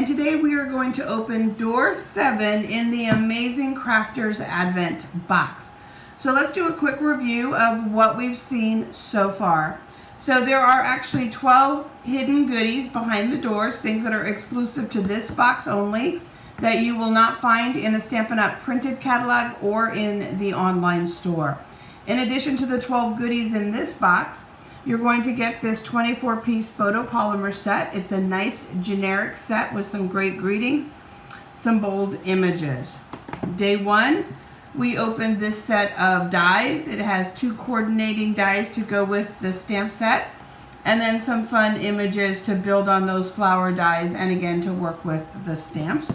and today we are going to open door 7 in the Amazing Crafters Advent box. So let's do a quick review of what we've seen so far. So there are actually 12 hidden goodies behind the doors, things that are exclusive to this box only, that you will not find in a Stampin' Up! Printed catalog or in the online store. In addition to the 12 goodies in this box, you're going to get this 24-piece photopolymer set. It's a nice generic set with some great greetings, some bold images. Day 1, we opened this set of dies. It has 2 coordinating dies to go with the stamp set, and then some fun images to build on those flower dies and again to work with the stamps.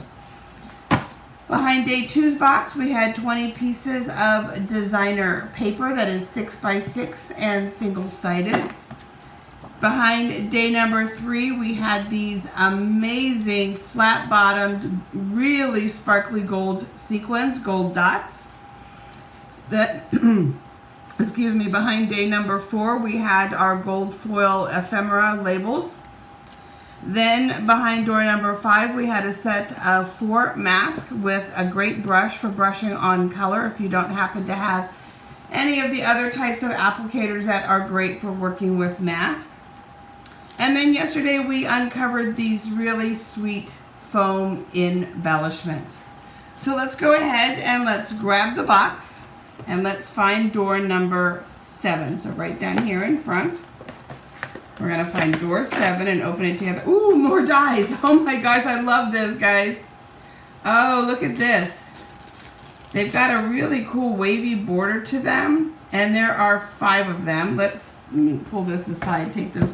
Behind day 2's box, we had 20 pieces of designer paper that is 6 by 6 and single-sided. Behind day number 3, we had these amazing flat-bottomed, really sparkly gold sequins, gold dots. Excuse me, behind day number 4, we had our gold foil ephemera labels. Then behind door number 5, we had a set of 4 masks with a great brush for brushing on color if you don't happen to have any of the other types of applicators that are great for working with masks. And then yesterday we uncovered these really sweet foam embellishments. So let's go ahead and let's grab the box and let's find door number 7. So right down here in front. We're going to find door 7 and open it together. Ooh, more dies. Oh my gosh, I love this, guys. Oh, look at this. They've got a really cool wavy border to them, and there are 5 of them. Let me pull this aside, take this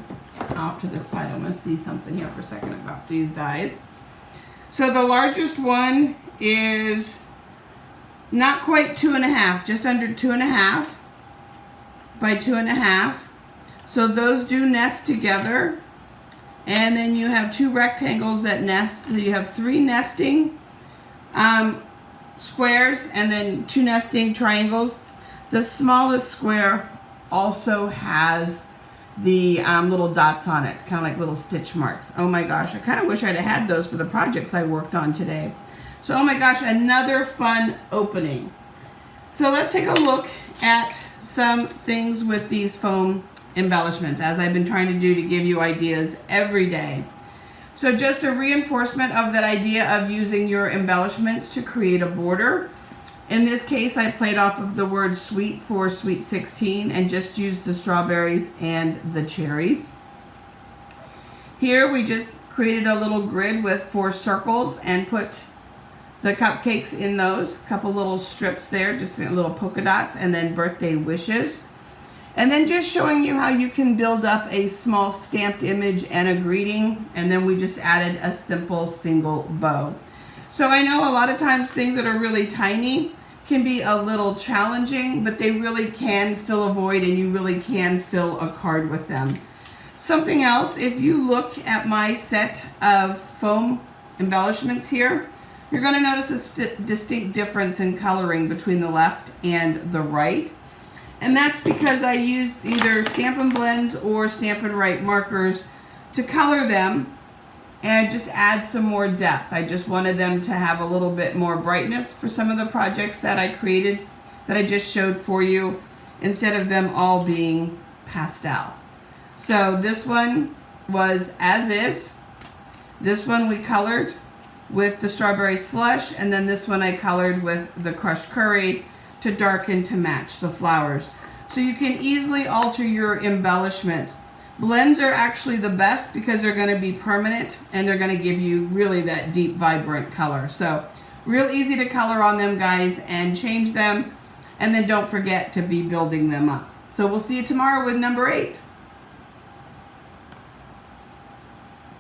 off to the side. I'm going to see something here for a second about these dies. So the largest one is not quite 2.5, just under 2.5 by 2.5. So those do nest together, and then you have 2 rectangles that nest. So you have 3 nesting squares and then 2 nesting triangles. The smallest square also has the little dots on it, kind of like little stitch marks. Oh my gosh, I kind of wish I'd have had those for the projects I worked on today. So oh my gosh, another fun opening. So let's take a look at some things with these foam embellishments, as I've been trying to do to give you ideas every day. So just a reinforcement of that idea of using your embellishments to create a border. In this case, I played off of the word sweet for Sweet 16 and just used the strawberries and the cherries. Here we just created a little grid with 4 circles and put the cupcakes in those, a couple little strips there, just little polka dots, and then birthday wishes. And then just showing you how you can build up a small stamped image and a greeting, and then we just added a simple single bow. So I know a lot of times things that are really tiny can be a little challenging, but they really can fill a void and you really can fill a card with them. Something else, if you look at my set of foam embellishments here, you're going to notice a distinct difference in coloring between the left and the right. And that's because I used either Stampin' Blends or Stampin' Write markers to color them and just add some more depth. I just wanted them to have a little bit more brightness for some of the projects that I created that I just showed for you, instead of them all being pastel. So this one was as is. This one we colored with the strawberry slush, and then this one I colored with the crushed curry to darken to match the flowers. So you can easily alter your embellishments. Blends are actually the best because they're going to be permanent and they're going to give you really that deep, vibrant color. So real easy to color on them, guys, and change them. And then don't forget to be building them up. So we'll see you tomorrow with number 8.